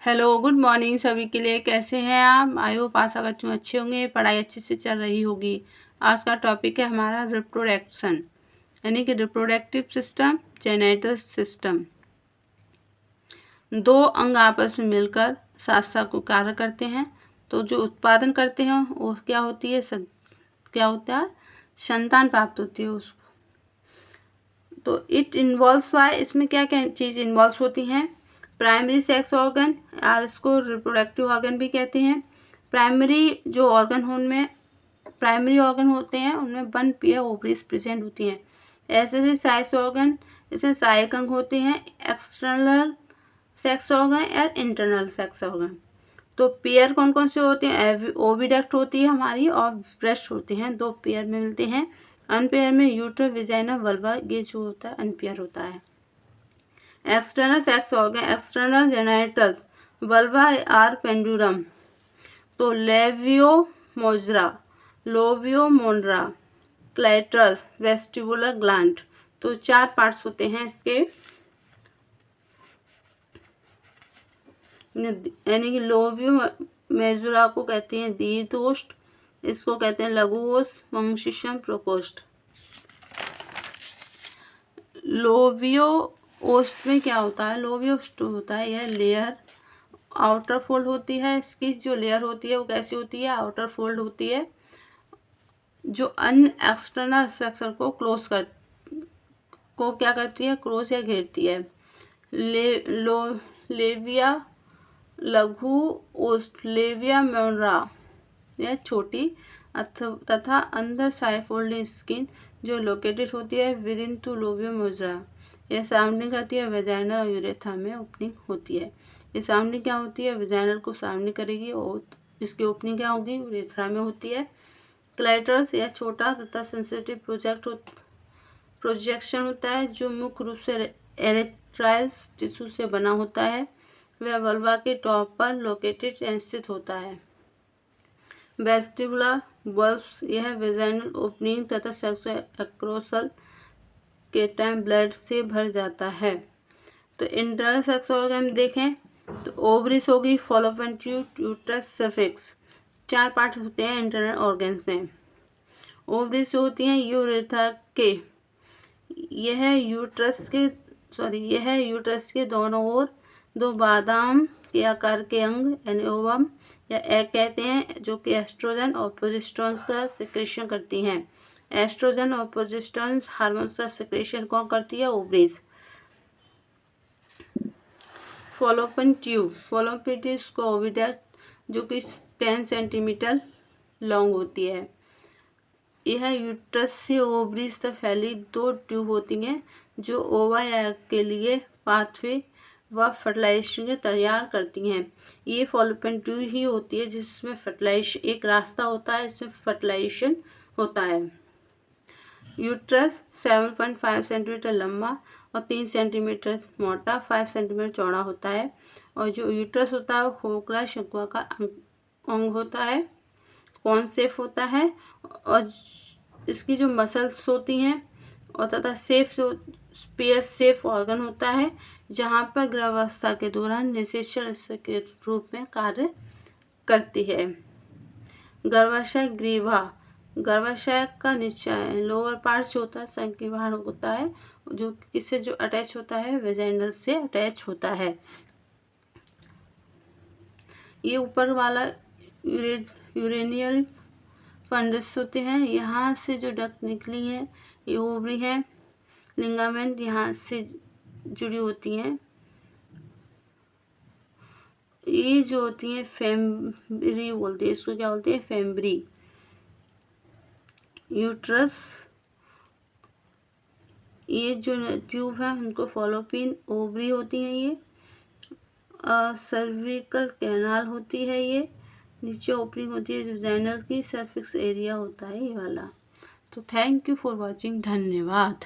Hello, good morning सभी के लिए। कैसे हैं आप? आई होप आशा करती हूँ अच्छे होंगे, पढ़ाई अच्छे से चल रही होगी। आज का टॉपिक है हमारा रिप्रोडक्शन, यानी कि रिप्रोडक्टिव सिस्टम, जेनेटिक सिस्टम। दो अंग आपस में मिलकर साथ साथ को कार्य करते हैं, तो जो उत्पादन करते हैं वो क्या होती है, क्या होता है, संतान प्राप्त होती है उसको। तो इट इन्वॉल्व्स वाई, इसमें क्या क्या चीज़ इन्वॉल्व होती हैं। प्राइमरी सेक्स ऑर्गन, और इसको रिप्रोडक्टिव ऑर्गन भी कहते हैं। प्राइमरी जो ऑर्गन हो उनमें प्राइमरी ऑर्गन होते हैं, उनमें 1 पेयर ओवरीज प्रेजेंट होती हैं। ऐसे सेक्स ऑर्गन, इसमें सहायक अंग होते हैं, एक्सटर्नल सेक्स ऑर्गन और इंटरनल सेक्स ऑर्गन। तो पेयर कौन कौन से होते हैं? ओविडक्ट होती है हमारी, और ब्रेस्ट होते हैं, 2 पेयर में मिलते हैं। अनपेयर में यूटर, विजाइना, वल्वा, ये जो होता है अनपेयर होता है। External sex organ, external genitals, vulva or pudendum, तो लेवियो मोजरा, लोवियो मोनरा, क्लेटरस, वेस्टिबुलर ग्लैंड। तो 4 पार्ट्स होते हैं इसके, यानी कि लोवियो मेजुरा को कहते हैं दीर्घोष्ठ, इसको कहते हैं लघुकोष्ठ, वंशिशम प्रकोष्ठ। लोवियो ओस्ट में क्या होता है? लोवियो ओस्ट होता है यह लेयर, आउटर फोल्ड होती है। इसकी जो लेयर होती है वो कैसी होती है? आउटर फोल्ड होती है, जो अन एक्सटर्नल स्ट्रक्चर को क्या करती है? क्लोज या घेरती है। लेविया लघु ओस्ट, लेविया मेनरा यह छोटी तथा अंदर साइड फोल्डिंग स्किन जो लोकेटेड होती है विद इन टू लोवियो मोजरा, यह साउंडिंग करती है। वेजाइनल और यूरेथा में ओपनिंग होती है। ये साउंडिंग क्या होती है? वेजाइनल को साउंडिंग करेगी और इसकी ओपनिंग क्या होगी? यूरेथ्रा में होती है। क्लेटरस यह छोटा तथा सेंसिटिव प्रोजेक्शन होता है, जो मुख्य रूप से एरेक्टाइल टिश्यू से बना होता है। वह वल्वा के टॉप पर लोकेटेड स्थित होता है। वेस्टिबुलर बल्ब्स, यह वेजाइनल ओपनिंग तथा सेक्सुअल एक्रोसल के टाइम ब्लड से भर जाता है। तो इंटरनल सेक्स ऑर्गन देखें तो ओवरीज होगी, Fallopian tube, uterus, cervix. 4 part होते हैं इंटरनल ऑर्गन्स में। ओवरीज जो होती हैं यूरेथा के, यह यूट्रस के दोनों ओर 2 बादाम के आकार के अंग यानी ओवम या एग कहते हैं, जो कि एस्ट्रोजन और प्रोजेस्टेरोन का सिक्रेशन करती हैं। एस्ट्रोजन और प्रोजेस्टेरोन हार्मोन्स का सिक्रेशन कौन करती है? ओवरीज। फॉलोपियन ट्यूब, को ओविडक्ट, जो कि 10 सेंटीमीटर लॉन्ग होती है। यह यूट्रस से ओवरीज तक फैली 2 ट्यूब होती हैं, जो ओवा या एग के लिए पाथवे व फर्टिलाइजेशन तैयार करती हैं। ये फॉलोपियन ट्यूब ही होती है जिसमें फर्टिलाइजेशन एक रास्ता होता है, इसमें फर्टिलाइजेशन होता है। यूट्रस 7.5 सेंटीमीटर लंबा और 3 सेंटीमीटर मोटा, 5 सेंटीमीटर चौड़ा होता है। और जो यूट्रस होता है वो खोखला शंक्वाकार अंग होता है, कॉन्सेफ होता है, और इसकी जो मसल्स होती हैं और तथा पेयर सेफ ऑर्गन होता है, जहाँ पर गर्भावस्था के दौरान निषेचन के रूप में कार्य करती है। गर्भाशय ग्रीवा, गर्भाशय का नीचे लोअर पार्ट जो होता है संकीर्ण होता है, जो किससे जो अटैच होता है? वेजाइनल से अटैच होता है। ये ऊपर वाला यूरेनियल फंडस होते हैं, यहाँ से जो डक्ट निकली है ये ओवरी है। लिंगामेंट यहाँ से जुड़ी होती हैं, ये जो होती हैं फेम्ब्री बोलते हैं, इसको क्या बोलते हैं? फेम्ब्री। यूट्रस, ये जो ट्यूब है उनको फॉलोपियन ओवरी होती हैं। ये सर्विकल कैनाल होती है, ये नीचे ओपनिंग होती है जो जेनल की सर्फिक्स एरिया होता है ये वाला। तो थैंक यू फॉर वॉचिंग, धन्यवाद।